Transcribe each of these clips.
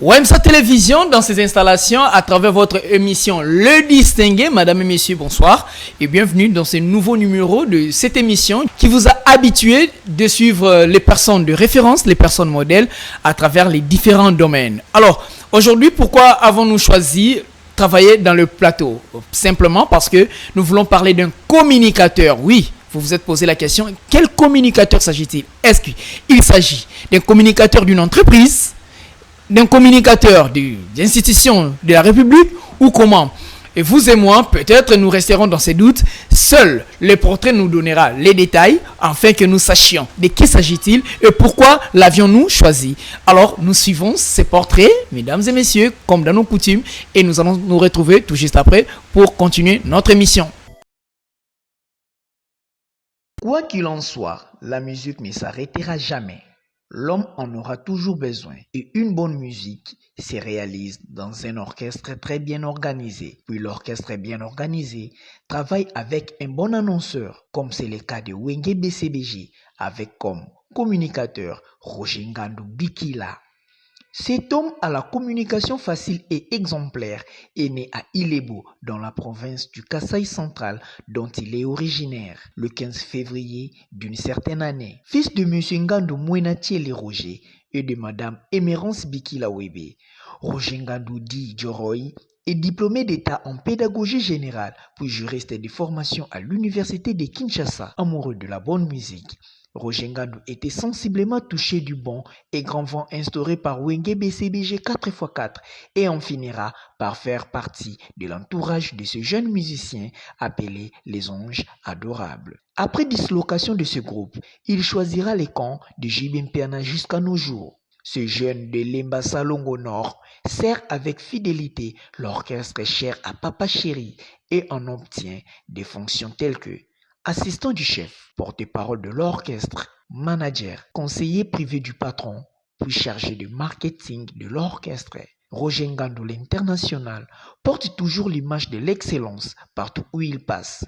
WEMSA Télévision dans ses installations à travers votre émission Le Distingué. Madame et messieurs, bonsoir et bienvenue dans ce nouveau numéro de cette émission qui vous a habitué de suivre les personnes de référence, les personnes modèles à travers les différents domaines. Alors, aujourd'hui, pourquoi avons-nous choisi travailler dans le plateau? Simplement parce que nous voulons parler d'un communicateur. Oui, vous vous êtes posé la question, quel communicateur s'agit-il? Est-ce qu'il s'agit d'un communicateur d'une entreprise, d'un communicateur d'une institution de la République ou comment? Et vous et moi, peut-être nous resterons dans ces doutes. Seul le portrait nous donnera les détails afin que nous sachions de qui s'agit-il et pourquoi l'avions-nous choisi. Alors, nous suivons ces portraits, mesdames et messieurs, comme dans nos coutumes, et nous allons nous retrouver tout juste après pour continuer notre émission. Quoi qu'il en soit, la musique ne s'arrêtera jamais. L'homme en aura toujours besoin et une bonne musique se réalise dans un orchestre très bien organisé. Puis l'orchestre bien organisé travaille avec un bon annonceur, comme c'est le cas de Wenge BCBG, avec comme communicateur Roger Ngandou Bikila. Cet homme à la communication facile et exemplaire est né à Ilebo, dans la province du Kasaï central, dont il est originaire, le 15 février d'une certaine année. Fils de M. Ngandou Mouenatiele Roger et de Mme Emerance Bikila Webe, Roger Ngandou dit Djoroy est diplômé d'État en pédagogie générale, puis juriste de formation à l'université de Kinshasa, amoureux de la bonne musique. Roger Ngandou était sensiblement touché du bon et grand vent instauré par Wenge BCBG 4x4 et en finira par faire partie de l'entourage de ce jeune musicien appelé les Anges Adorables. Après dislocation de ce groupe, il choisira les camps de Jibimpiana jusqu'à nos jours. Ce jeune de Lemba Salongo Nord sert avec fidélité l'orchestre cher à Papa Chéri et en obtient des fonctions telles que assistant du chef, porte-parole de l'orchestre, manager, conseiller privé du patron, puis chargé de marketing de l'orchestre. Roger Ngandou l'international porte toujours l'image de l'excellence partout où il passe.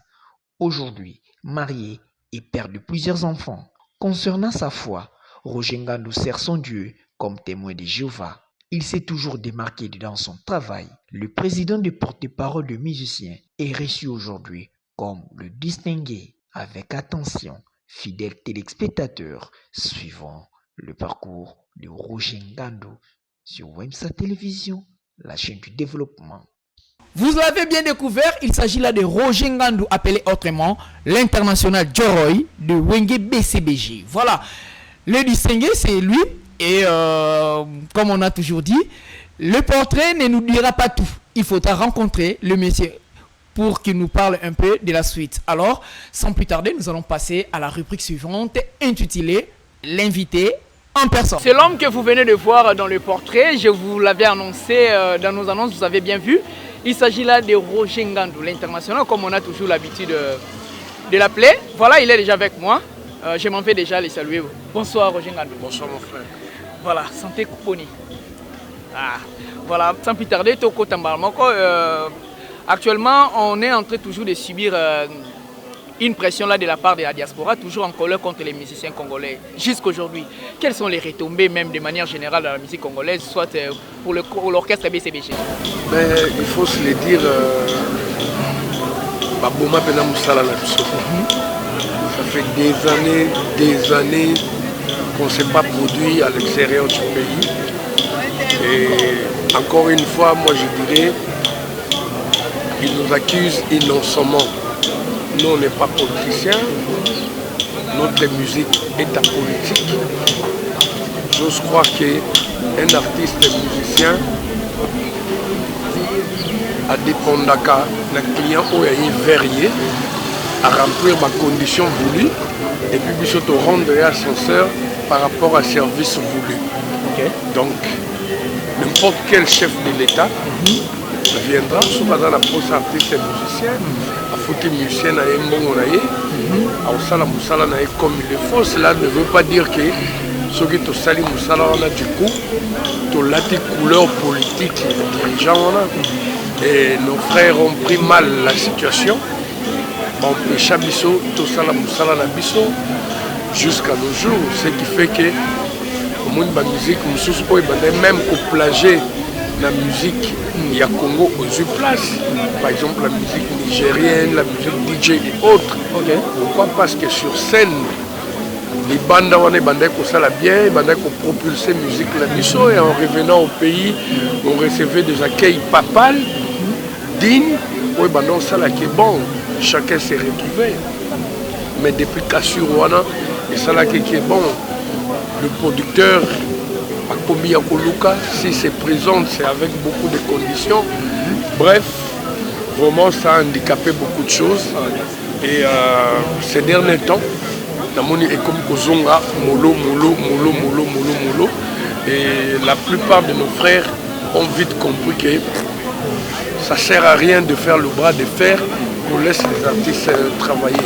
Aujourd'hui, marié et père de plusieurs enfants. Concernant sa foi, Roger Ngandou sert son Dieu comme témoin de Jéhovah. Il s'est toujours démarqué dans son travail. Le président de porte-parole de musiciens est reçu aujourd'hui comme le distingué. Avec attention, fidèles téléspectateurs, suivant le parcours de Roger Ngandou sur WEMSA Télévision, la chaîne du développement. Vous l'avez bien découvert, il s'agit là de Roger Ngandou, appelé autrement l'international Djoroy de Wenge BCBG. Voilà, le distingué c'est lui et comme on a toujours dit, le portrait ne nous dira pas tout. Il faudra rencontrer le monsieur pour qu'il nous parle un peu de la suite. Alors, sans plus tarder, nous allons passer à la rubrique suivante, intitulée « L'invité en personne ». C'est l'homme que vous venez de voir dans le portrait. Je vous l'avais annoncé dans nos annonces, vous avez bien vu. Il s'agit là de Roger Ngandou, l'international, comme on a toujours l'habitude de l'appeler. Voilà, il est déjà avec moi. Je m'en vais déjà les saluer. Bonsoir Roger Ngandou. Bonsoir mon frère. Voilà, santé Kouponi. Ah, voilà, sans plus tarder, Toko Tambarmoko. Actuellement, on est en train toujours de subir une pression là de la part de la diaspora, toujours en colère contre les musiciens congolais. Jusqu'aujourd'hui, quelles sont les retombées même de manière générale dans la musique congolaise, soit pour l'orchestre BCBG? Mais il faut se le dire, Baboma Pena Moussala ça fait des années qu'on ne s'est pas produit à l'extérieur du pays. Et encore une fois, moi je dirais, ils nous accusent innocemment. Nous, on n'est pas politiciens. Notre musique est apolitique. J'ose croire qu'un artiste musicien a dépendant d'un client où il est verrier à remplir ma condition voulue et puis surtout rendre ascenseur par rapport à service voulu. Okay. Donc, n'importe quel chef de l'État viendra souvent dans la poste artiste et musicien, à foutre musicien na mbongo na ye, à osala musala na ye comme il le faut. Cela ne veut pas dire que ceux qui ont sali musala on a du coup, to lati couleur politique les dirigeants et nos frères ont pris mal la situation. On pécha biso, to sala musala na biso jusqu'à nos jours, ce qui fait que la musique, même au plager la musique, il y a Congo aux place. Par exemple, la musique nigérienne, la musique DJ et autres. Okay. Pourquoi? Parce que sur scène, les bandes ça la bien, les bandes qui propulsé musique la biso, et en revenant au pays, on recevait des accueils papales, dignes, oui, ça là qui est bon, chacun s'est retrouvé. Mais depuis Kassurwana, et ça là qui est bon, le producteur, Akomi Akoluka, si c'est présent, c'est avec beaucoup de conditions. Bref, vraiment ça a handicapé beaucoup de choses. Et ces derniers temps, et comme Kozonga, Molo. Et la plupart de nos frères ont vite compris que ça ne sert à rien de faire le bras de fer, on laisse les artistes travailler.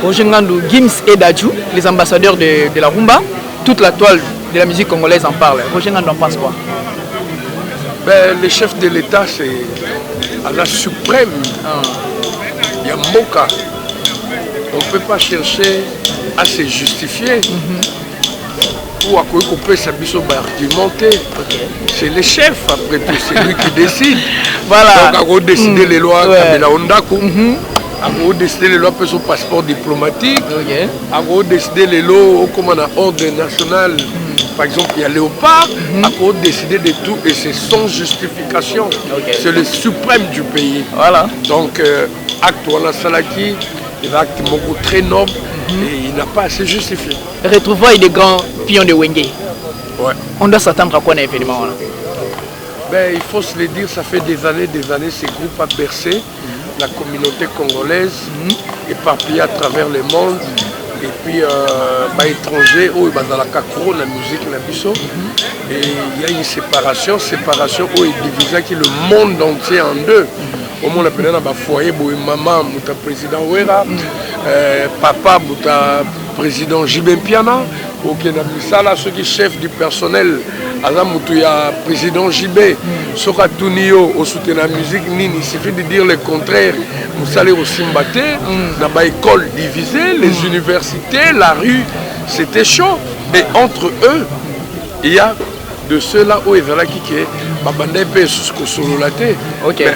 Roger Ngandou, Gims et Dadju, les ambassadeurs de la rumba, toute la toile de la musique congolaise en parle. Roger Ngandou en pense quoi? Ben, le chef de l'État, c'est à la suprême. Il y a Moka. On ne peut pas chercher à se justifier. Ou à quoi qu'on peut argumenter. C'est le chef, après tout, c'est lui qui décide. Voilà. Donc, à décider les lois, Kabila Ondako. À décider les lois pour son passeport diplomatique. À décider les lois comme on a ordre national. Par exemple, il y a Léopard. À décider de tout et c'est sans justification. C'est le suprême du pays. Voilà. Donc, acte Wana Salaki, il a acte très noble et il n'a pas assez justifié. Retrouvailles des grands pions de Wenge. Ouais. On doit s'attendre à quoi un événement là? Ben, il faut se le dire, ça fait des années, ces groupes a bercé la communauté congolaise, éparpillée à travers le monde. Et puis, étrangers, dans la Kakro, la musique, la biso. Et il y a une séparation où il divise le monde entier en deux. Au moins, on a un foyer, maman, mon président Ouera, papa, mon président Jibé Piana, ceux qui sont chefs du personnel, il y a président Jibé, Soka Tunio, au soutien de la musique, il suffit de dire le contraire. Vous allez au Simbate, dans les écoles divisées, les universités, la rue, c'était chaud. Et entre eux, il y a de ceux-là où ils ont qui mais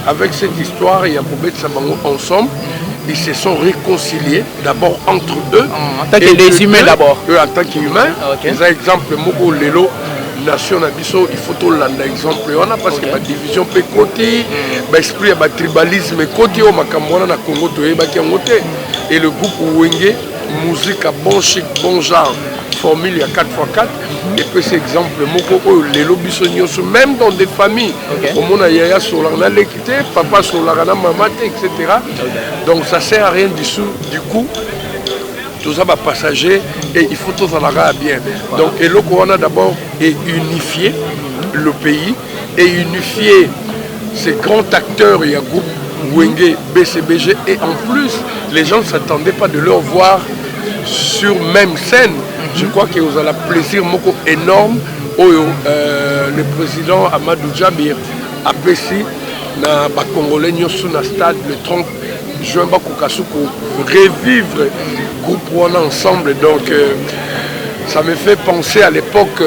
avec cette histoire, il y a Bobet Sabango ensemble. Ils se sont réconciliés d'abord entre eux. En tant que des humains d'abord. Eux en tant qu'humains. Par exemple, Moko Lelo, nation Abisso, il faut tout l'un exemple. On a parce que la division peut côté, l'esprit de tribalisme côté, au Makamwana, na Congo, et le groupe Wenge, musique à bon chic, bon genre. Formule il y a 4x4 et puis c'est exemple les lobbies même dans des familles au monde il y a sur la l'équité papa sur la maman etc. Donc ça sert à rien du coup tout ça va passager et il faut tout ça bien. Donc et le Corona d'abord est unifier le pays et unifier ces grands acteurs. Il y a groupe Wenge, BCBG et en plus les gens ne s'attendaient pas de leur voir sur même scène. Je crois que vous avez un plaisir énorme le président Amadou Djabir a apprécié na Congolais sur le stade le 30 juin pour revivre le groupe ensemble. Donc ça me fait penser à l'époque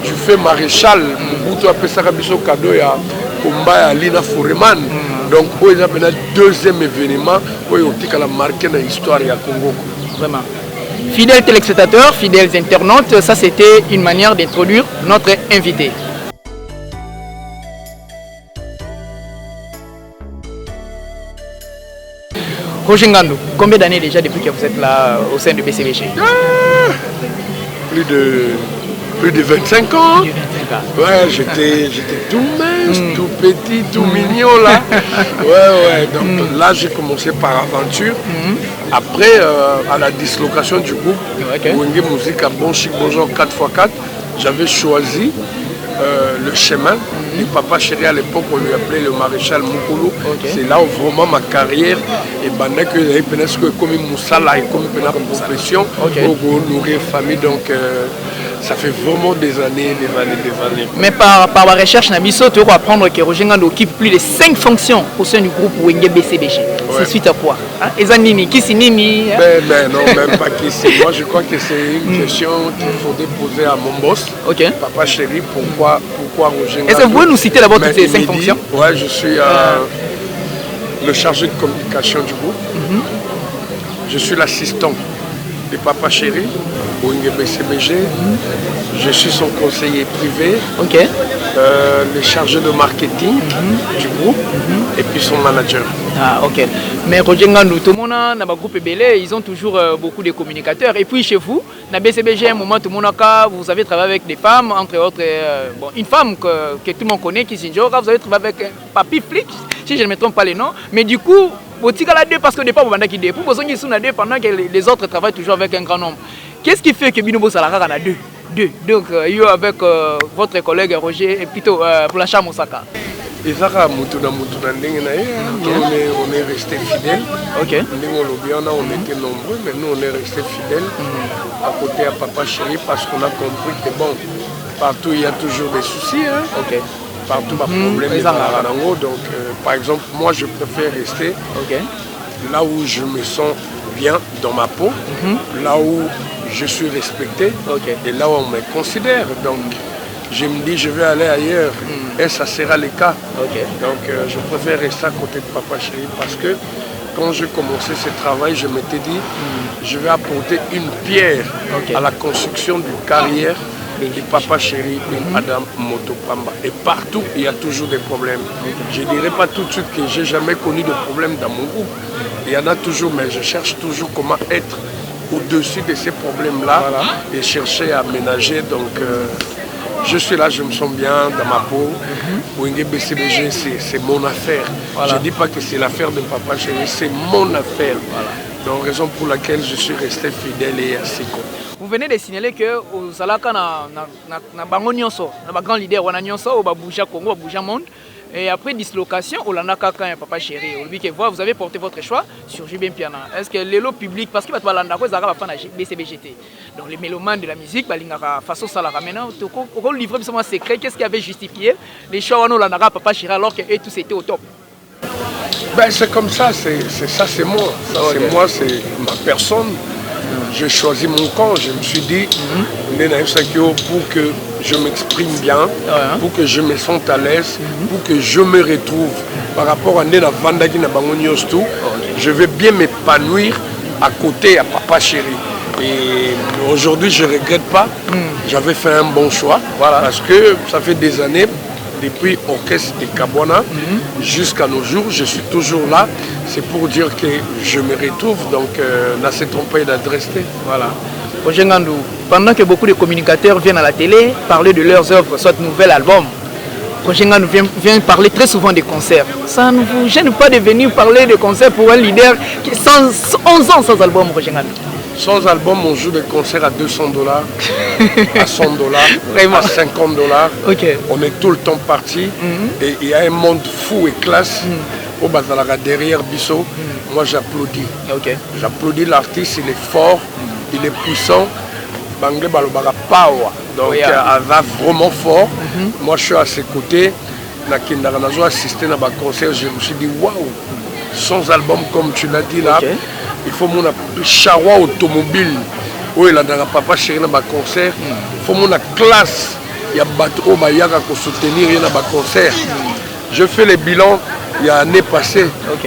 du fait maréchal Mobutu a fait ça cadeau à combat à Lina Foreman. Donc il y a un deuxième événement où il a marqué dans l'histoire du Congo. Vraiment. Fidèles téléspectateurs, fidèles internautes, ça c'était une manière d'introduire notre invité. Roger Ngandou, combien d'années déjà depuis que vous êtes là au sein de BCBG? Plus de 25 ans. Ouais, j'étais tout mince, tout petit, tout mignon là. Ouais. Donc là, j'ai commencé par aventure. Après, à la dislocation du groupe, Wenge Musique à bon chic, bonjour 4x4, j'avais choisi le chemin du papa chéri à l'époque, on lui appelait le maréchal Mukulu. C'est là où vraiment ma carrière et pendant que j'avais presque comme Moussala et comme une profession pour nourrir famille. Donc Ça fait vraiment des années. Mais par la recherche, Nabiso, tu vas apprendre que Roger Ngando occupe plus de 5 fonctions au sein du groupe Wenge BCBG. Ouais. C'est suite à quoi? Ezanini, Kissinini. Ben non, même pas Kissi. Moi, je crois que c'est une question qu'il faudrait poser à mon boss. Ok. Papa chéri, pourquoi Roger Ngando? Est-ce que vous pouvez nous citer d'abord toutes ces 5 fonctions? Ouais, je suis le chargé de communication du groupe. Je suis l'assistant de Papa Chéri au BCBG. Je suis son conseiller privé, le chargé de marketing du groupe et puis son manager. Ah, ok. Mais Roger Ngando, tout le monde dans le groupe Ebele, ils ont toujours beaucoup de communicateurs. Et puis chez vous, dans BCBG, à un moment, tout le monde vous avez travaillé avec des femmes, entre autres, bon, une femme que tout le monde connaît, qui s'injora, vous avez travaillé avec Papi Flick, si je ne me trompe pas les noms. Mais du coup, vous tirez la deux parce que départ, vous avez deux. Pour vous avez deux pendant que les autres travaillent toujours avec un grand nombre. Qu'est-ce qui fait que Binobo Salara en a deux? Donc, avec votre collègue Roger, et plutôt Blanchard Moussaka. Et ça, on est resté fidèles. Ok. On était nombreux, mais nous on est resté fidèles à côté à Papa Chéri parce qu'on a compris que bon, partout il y a toujours des soucis. Hein. Ok. Partout pas problème. Donc, par exemple, moi je préfère rester là où je me sens bien dans ma peau, là où je suis respecté et là où on me considère. Donc, je me dis, je vais aller ailleurs et ça sera le cas. Donc, je préfère rester à côté de Papa Chéri parce que quand j'ai commencé ce travail, je m'étais dit, je vais apporter une pierre à la construction d'une carrière de Papa Chéri et Madame Motopamba. Et partout, il y a toujours des problèmes. Je ne dirais pas tout de suite que je n'ai jamais connu de problème dans mon groupe. Il y en a toujours, mais je cherche toujours comment être au-dessus de ces problèmes-là et chercher à ménager. Donc, je suis là, je me sens bien dans ma peau. Wenge BCBG, c'est mon affaire. Je ne dis pas que c'est l'affaire de Papa Chéri, c'est mon affaire. Donc, raison pour laquelle je suis resté fidèle et assez con. Vous venez de signaler que au Zalaka na bango nyonso, na grand leader wana nyonso au Babouja Congo, Babouja Monde. Et après dislocation, au Landaka quand Papa Chéri, vous avez porté votre choix sur JBM Piana. Est-ce que l'élo public, parce que vous avez fait BCBGT, donc les mélomanes de la musique, façon ça la ramène, on livre un secret, qu'est-ce qui avait justifié les choix au Landaka Papa Chéri alors que eux tous étaient au top? Ben, c'est comme ça, c'est moi. C'est moi, c'est ma personne. J'ai choisi mon camp, je me suis dit, pour que je m'exprime bien, pour que je me sente à l'aise, pour que je me retrouve par rapport à Nena Vandagi na Bangonios tout, je vais bien m'épanouir à côté à Papa Chéri. Et aujourd'hui, je ne regrette pas, j'avais fait un bon choix, parce que ça fait des années, depuis Orchestre et Kabwana jusqu'à nos jours, je suis toujours là. C'est pour dire que je me retrouve, donc n'a s'est trompé d'adresse. Voilà. Roger Ngando, pendant que beaucoup de communicateurs viennent à la télé parler de leurs œuvres, soit nouvel album, Roger Ngando vient parler très souvent des concerts. Ça ne vous gêne pas de venir parler de concerts pour un leader qui est 11 ans sans album, Roger Ngando? Sans album, on joue des concerts à $200, à $100, à $50. On est tout le temps parti. Et il y a un monde fou et classe au Bazalaga derrière Bissot. Moi, j'applaudis. J'applaudis l'artiste, il est fort, il est puissant. Banglé Balobara Power. Donc, il va vraiment fort. Moi, je suis à ses côtés. J'ai assisté à un concert, je me suis dit, waouh, sans album, comme tu l'as dit là. Il faut mon charroi automobile où il a dans Papa Chéri dans le concert. Il faut mon classe. Il y a bateau Bayaka pour soutenir dans le concert. Je fais les bilans il y a l'année passée.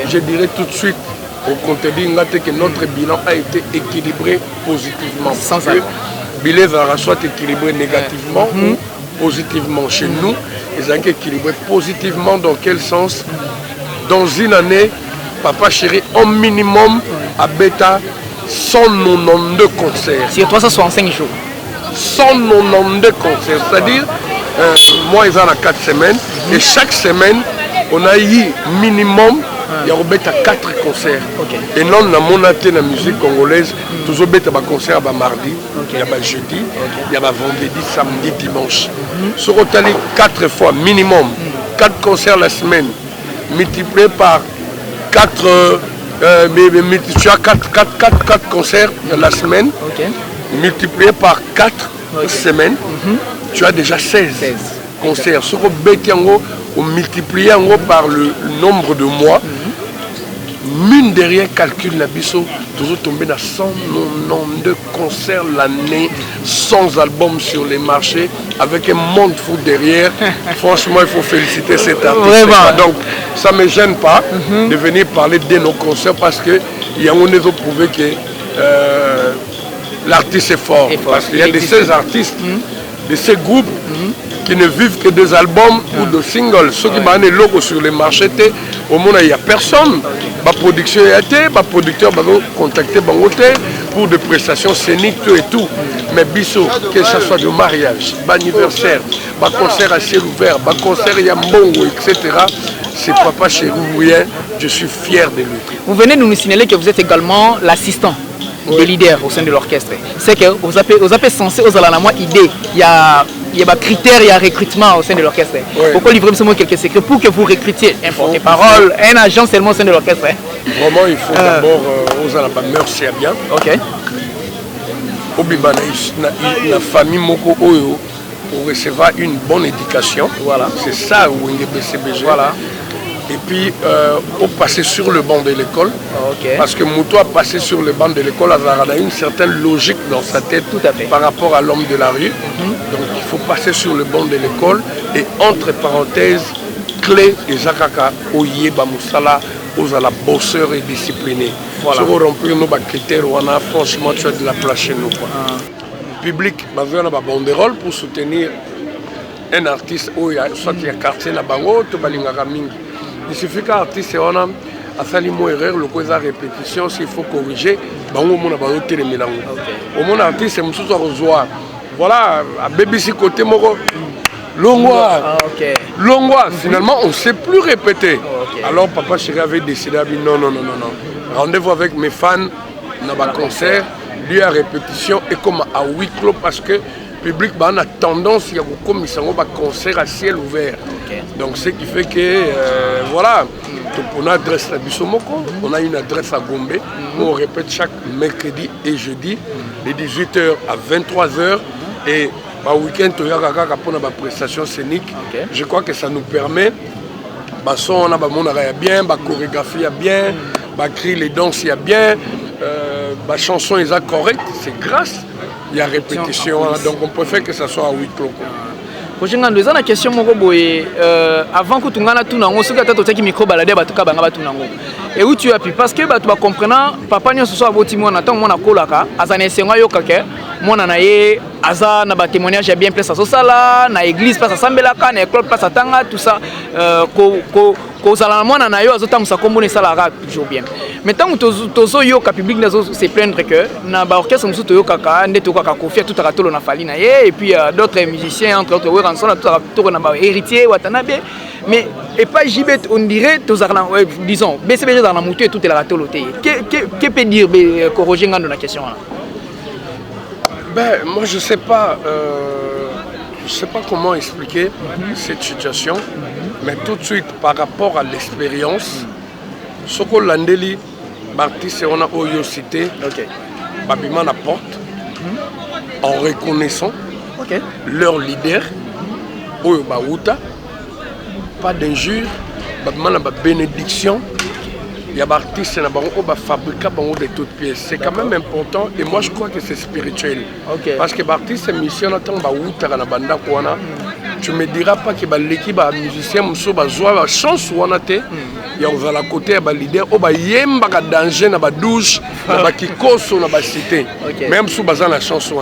Je dirais tout de suite au contenu que notre bilan a été équilibré positivement. Sans que bilan soit équilibré négativement ou positivement. Chez nous, ils ont été équilibrés positivement. Dans quel sens? Dans une année, Papa Chéri, au minimum, à Beta, 192 concerts. Sur 365 jours. 192 concerts. C'est-à-dire, moi, ils en ont 4 semaines. Et chaque semaine, on a eu minimum, il y a 4 concerts. Et non, on a monté la musique congolaise. Toujours bête à concert mardi, il y a jeudi, il y a vendredi, samedi, dimanche. Sur Otali, 4 fois minimum. 4 concerts la semaine, multiplié par 4 concerts la semaine, multiplié par 4 semaine, tu as déjà 16 concerts. Ce qu'on on multiplie par le nombre de mois. Mine de rien, calcul la biso, toujours tombé dans 192 concerts l'année, 100 albums sur les marchés, avec un monde fou derrière. Franchement, il faut féliciter cet artiste. Donc, ça ne me gêne pas de venir parler de nos concerts parce qu'il y a on a prouvé que l'artiste est fort. Parce qu'il y a de ces artistes, de ces groupes qui ne vivent que des albums ou de singles. Ceux qui ont des logos sur les marchés, au monde, il n'y a personne. Ma production a été, ma producteur va contacter Bangote pour des prestations scéniques, tout et tout. Mais Bisso, que ce soit de mariage, d'anniversaire, de concert à ciel ouvert, de concert Yambongo, etc. C'est Papa Chérououien, je suis fier de lui. Vous venez de nous signaler que vous êtes également l'assistant des leaders au sein de l'orchestre. C'est que vous avez censé aux alanamoi idée. Il y a des critères, il y a recrutement au sein de l'orchestre. Pourquoi livrer seulement quelques secrets pour que vous recrutiez un porte-parole, un agent seulement au sein de l'orchestre? Vraiment, il faut d'abord aux alanamoi merci à bien. Ok. La famille Moko Oyo pour recevoir une bonne éducation. Voilà. C'est ça où il est BCBG. Voilà. Et puis, au passer sur le banc de l'école, parce que Mouto a passé sur le banc de l'école, il a une certaine logique dans sa tête par rapport à l'homme de la rue. Donc, il faut passer sur le banc de l'école et entre parenthèses, clé et Zakaka, Oyeba Moussala, aux à la bosseur et discipliné. Voilà. Si on remplit nos critères, franchement, tu as de la place chez nous. Le public, on a un banderole pour soutenir un artiste, soit il y a quartier na bango, tout balingaka mingi. Il suffit qu'un artiste a fait une erreur, le cause à répétition, s'il faut corriger, au moins on a les mélanges. Au moins artiste, c'est monsieur rejoint. Voilà, à BBC côté moro. Longwa. Longwa, finalement, on ne sait plus répéter. Alors Papa Chéri avait décidé, non. Rendez-vous avec mes fans, dans un concert, lui à répétition et comme à huis clos parce que le public a tendance à un concert à ciel ouvert. Donc ce qui fait que, voilà, on a une adresse à Bissomoko, on a une adresse à Gombe, où on répète chaque mercredi et jeudi, de 18h à 23h. Et le week-end, on a une prestation scénique. Je crois que ça nous permet, on a bien, la chorégraphie bien, les danses bien, la chanson est correcte, c'est grâce. Il y a répétition, donc on préfère que ça soit à 8 clos. J'ai une question avant que tu aies tout nango, ce que tu as micro baladé batuka banga tout nango. Et où tu as pu parce que tu vas comprendre papa nyo ce soir boti mona tant mona kolaka azane senga yo kake mona na ye aza na ba témoignage bien place so sala na église place sambelaka na école place tanga tout ça ko sala mona na yo azotamsa kombo ne sala toujours bien. Mais tant que tozo yo ka public nazo se plaindre que na ba orchestre musu to yo kaka ndeto kaka kofia tout à tolo na fali na ye et puis d'autres musiciens entre autres Weranson tout à tolo na ba héritier Watanabe. Mais et pas Jibet, on dirait, disons, BCBG dans la moto et tout est la toloté. Que peut dire Roger Ngando dans la question là? Ben, moi je sais pas comment expliquer cette situation, mais tout de suite par rapport à l'expérience, ce qu'on l'a dit, l'artiste on a Oyo cité, Babima la porte, en reconnaissant leur leader, Oyo Baouta. Pas d'injure, la bénédiction. Il y a des artistes qui fabriquent de toutes pièces. C'est quand même important et moi je crois que c'est spirituel. Parce que les artistes mission tu ne me diras pas que l'équipe de musiciens ont la chance il y a à côté des leaders qui ont danger dans la douche, dans la kikoso, dans la cité. Même si ils ont la chance.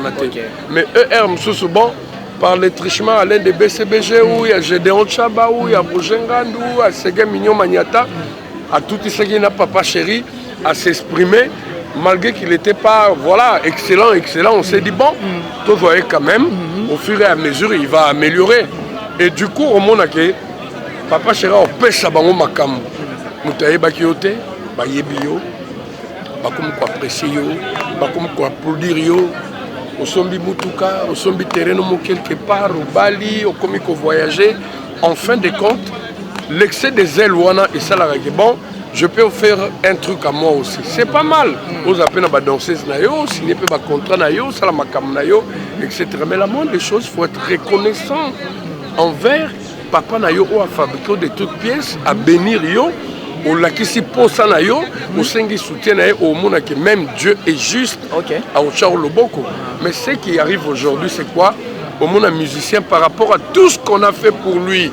Mais eux, ils bon. Par le trichement à l'un des BCBG, où il y a Gédéon Chaba, où il y a Roger Ngando, où il y a Ségué Mignon Maniata, à tout ce qui n'a Papa Chéri, à s'exprimer, malgré qu'il n'était pas excellent, on s'est dit bon, vous voyez quand même, au fur et à mesure, il va améliorer. Et du coup, au monde, Papa Chéri, on peut s'abango makam. Moutaye Bakiote, Bayebio, Bakoum quoi apprécier, Bakoum quoi applaudir. Au Sombi Mutuka, au Sombi Terreno quelque part, au Bali, au Komiko voyager. En fin de compte, l'excès des ailes Wana et ça la bon, je peux faire un truc à moi aussi. C'est pas mal. Vous appelez ma danseuse, signer un contrat, ça la macam, etc. Mais la moindre des choses, il faut être reconnaissant envers papa Nayo ou à fabriquer de toutes pièces, à bénir yo, au lakisi posa Nayo, au sengi soutien au monde que même Dieu est juste à Ochao Loboko. Mais ce qui arrive aujourd'hui, c'est quoi? Au monde musicien par rapport à tout ce qu'on a fait pour lui.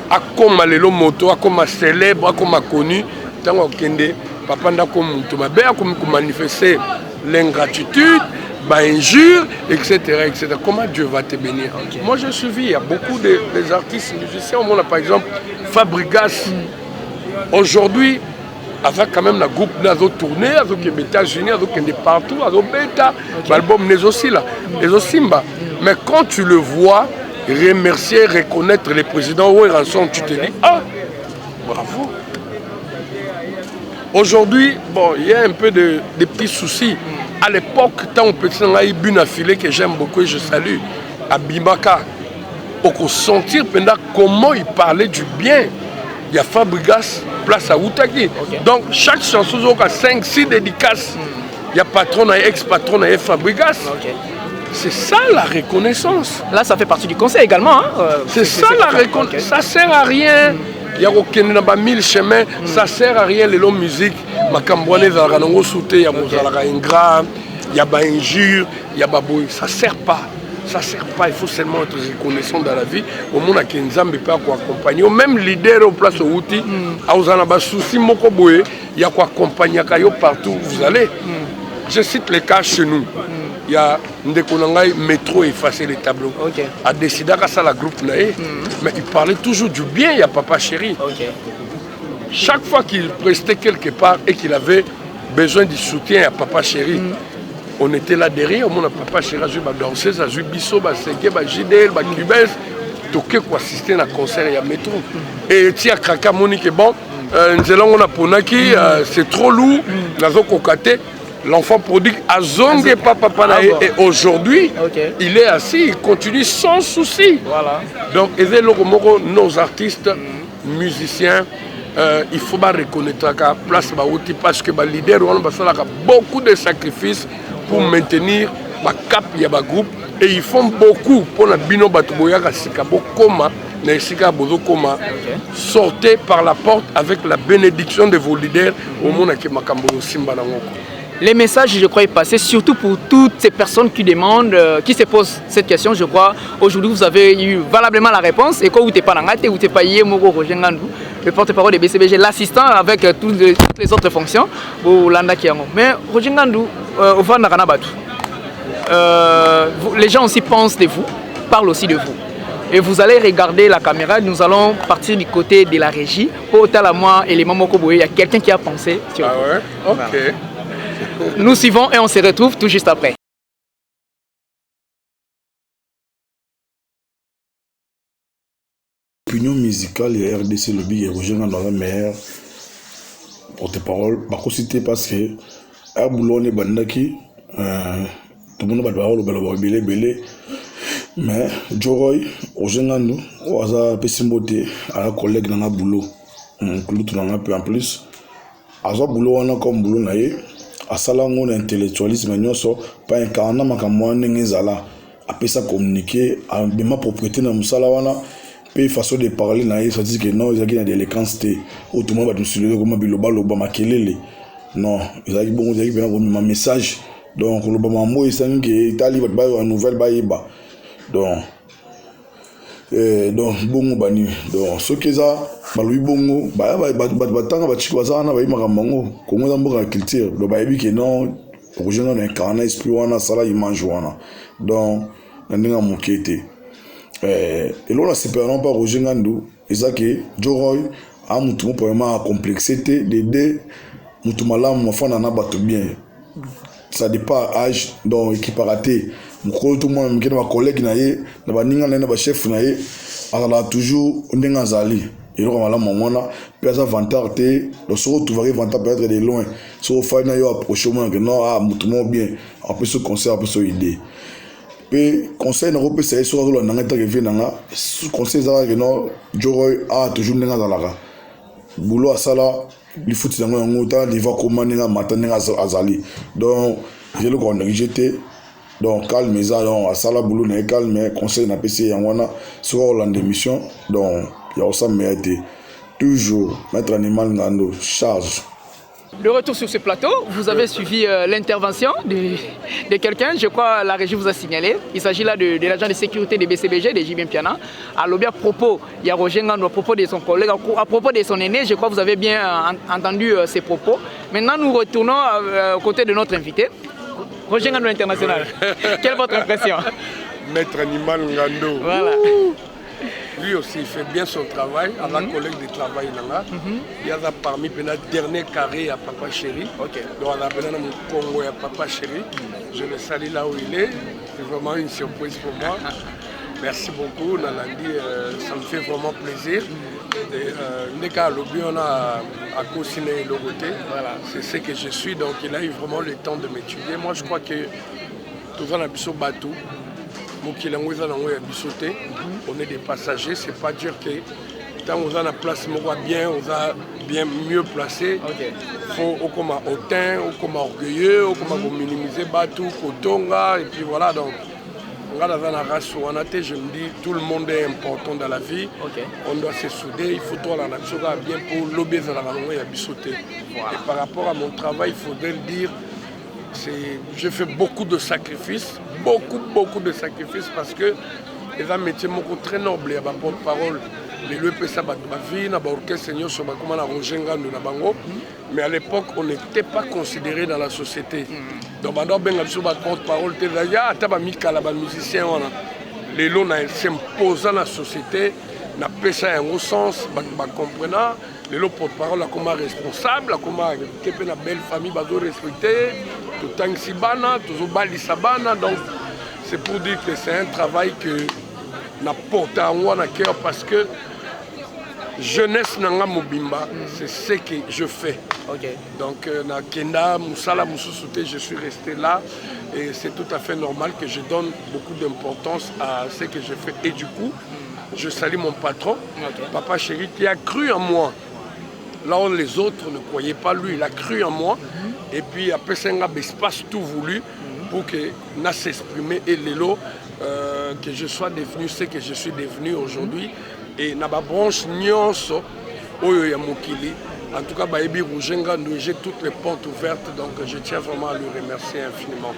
À comme Lelo Moto, à comme célèbre, à comme connu, tant que papa n'a comme manifester l'ingratitude, injure, etc., etc. Comment Dieu va te bénir? Moi, je suis vu, il y a beaucoup des artistes musiciens. On a par exemple Fabrigas. Aujourd'hui, avec quand même le groupe Nazo tourné, avec les États-Unis, avec les partout, avec Beta, l'album les aussi là, les aussi Simba. Mais quand tu le vois, remercier, reconnaître les présidents où ils sont, tu te dis, ah, bravo. Aujourd'hui, bon, il y a un peu de petits soucis. À l'époque, tant petit on a eu une affilée que j'aime beaucoup et je salue, à Bimaka, pour qu'on sentir pendant comment il parlait du bien. Il y a Fabrigas, place à Outaki. Donc chaque chanson a 5-6 dédicaces. Il y a patron et ex-patron et Fabrigas. C'est ça la reconnaissance. Là, ça fait partie du conseil également. Hein? C'est ça la reconnaissance. Ça ne sert à rien. Il y a aucun 1000 chemins. Ça ne sert à rien les longs musiques. Ma cambouane, il y a ingrat, il y a injure, il y a baboui. Ça ne sert pas. Ça ne sert pas. Il faut seulement être reconnaissant dans la vie. Au monde, il y a un Nzambe peut accompagner. Même leader au place au outil, il y a quoi accompagner partout où vous allez. Je cite les cas chez nous. Il y a Ndekonangai métro effacer les tableaux. A décidé à ça la groupe mais il parlait toujours du bien. Il y a Papa Chéri. Chaque fois qu'il prestait quelque part et qu'il avait besoin du soutien à Papa Chéri, on était là derrière. On a Papa Chéri a joué ma danseuse, a joué Bisso, a Ségué, a JDL, a Cubes. Toké pour assister à un concert et à métro. Et Tia Kraka Monique bon, on a Ponaki, c'est trop lourd. Nazo Kokate. L'enfant prodigue a zongué papa et aujourd'hui, il est assis, il continue sans souci. Voilà. Donc, nos artistes, musiciens, il faut reconnaître la place parce que les leaders ont beaucoup de sacrifices pour maintenir le cap de groupe et ils font beaucoup pour la bino batuboyaka sikabo koma na sika bozo koma sortez par la porte avec la bénédiction de vos leaders au monde qui makambo simba na ngoko. Les messages, je crois, est passé, surtout pour toutes ces personnes qui demandent, qui se posent cette question. Je crois, aujourd'hui, vous avez eu valablement la réponse. Et quand vous n'êtes pas dans vous n'êtes pas Roger Ngandou, le porte-parole de BCBG, l'assistant avec toutes les autres fonctions. Mais Roger Ngandou, les gens aussi pensent de vous, parlent aussi de vous. Et vous allez regarder la caméra, nous allons partir du côté de la régie. Pour tel à moi et les mamans Koboé, il y a quelqu'un qui a pensé. Ah ouais? Ok. Voilà. Nous suivons et on se retrouve tout juste après. L'opinion musicale et RDC Lobby et Roger dans la meilleure porte-parole. Par contre, parce que à Boulogne Bandaki, tout le monde va devoir le belé. Mais Joroy, Roger Ngandou, on a pessimboté à un collègue dans un boulot. On tout un peu en plus. À ce boulot, on a comme boulot naïe. À salango intellectualisme nyonso pas incarna makamwa ngezala après ça communiquer à ma propriété na musala wana pe façon de parler na ça dit que non ils ont des éloquence ou tout le monde va nous soulever comme biloba loba makelele non ils ont bon ils ont un message donc loba mambo isangi que itali va ba nouvelle ba iba donc bongo bani donc ce que ça balui bongo batanga bachiko bazana ba imaka mango kongo za mboka culture do ba yebi que non Roger Ngandou incarne esprit wana sala image wana donc ndinga mokete et là c'est pas Roger Ngandou eza que Joroy a mutu vraiment complexité d'aider mutu malamu mafana na bato bien ça dépend âge donc équiparaté mukolo tout monde mukena ba collègue na ye na ba ninga na ba chef na ye ala toujours ndenga zali et là on va mona plus avantage te le so tu vas avantage peut-être de loin so fa na yo approcher moi que non ah mutu mo bien après ce concert après ce idée pe conseil na repé c'est sur la nanga ta que vient na conseil ça que non Joroy a toujours ndenga zalaka boulot à ça là il faut tirer un autre il va commander un matin azali donc je le connais j'étais donc calme ça donc à ça là boulot n'est calme mais conseil n'a PC yangwana sur l'émission donc il y a aussi mais toujours mettre animal ngando charge. De retour sur ce plateau, vous avez suivi l'intervention de quelqu'un, je crois la régie vous a signalé. Il s'agit là de l'agent de sécurité de BCBG, de Jibin Piana. À l'objet à propos, il y a Roger Ngando à propos de son collègue, à propos de son aîné, je crois que vous avez bien entendu ses propos. Maintenant, nous retournons aux côtés de notre invité, Roger Ngando International. Quelle est votre impression? Maître Animal Ngando. Voilà. Lui aussi, il fait bien son travail, avec un collègue de travail. Il y a parmi les derniers carrés à Papa Chéri. Donc, on a besoin de Congo à Papa Chéri. Je le salue là où il est. C'est vraiment une surprise pour moi. Merci beaucoup, Nalandi. Ça me fait vraiment plaisir. Dès qu'à l'objet, on a co-signé le côté. C'est ce que je suis. Donc, il a eu vraiment le temps de m'étudier. Moi, je crois que tout le monde a besoin de bateau. On est des passagers, c'est pas dire que tant on a la place bien, on a bien mieux placé. Faut comme hautain, comme orgueilleux, comme minimiser bateau, cotonga et puis voilà donc. On a dans la race je me dis tout le monde est important dans la vie. On doit se souder, il faut toi la nation bien pour l'obéir à la langue et à Et par rapport à mon travail, il faudrait le dire. Je fais beaucoup de sacrifices, beaucoup de sacrifices parce que c'est un métier très noble. Il y a ma porte-parole, les lieux ça ma vie, na orchestre seigneur sur comment la Rojenga nous bango. Mais à l'époque, on n'était pas considéré dans la société. Donc maintenant ben sur ma porte-parole, tu dis ah t'as pas mis qu'à la musicien on a les lots s'imposant dans la société, n'a pas ça en sens, comprenant. Les lots porte-parole comme responsable, comme une belle famille bazo respecter. Tout le temps sibana, toujours bali sabana, donc c'est pour dire que c'est un travail que n'a porté à moi dans cœur parce que jeunesse nanga mobimba, c'est ce que je fais. Donc na Kenda, Moussala, Moussoussouté, je suis resté là et c'est tout à fait normal que je donne beaucoup d'importance à ce que je fais. Et du coup, je salue mon patron, Papa Chéri, qui a cru en moi. Là où les autres ne croyaient pas lui, il a cru en moi. Et puis après ça, il a espace tout voulu pour que n'a s'exprimer et l'élo que je sois devenu ce que je suis devenu aujourd'hui. Et na ba branche nyonso oyo ya mokili. En tout cas, Baebi Rougenga, j'ai toutes les portes ouvertes, donc je tiens vraiment à lui remercier infiniment.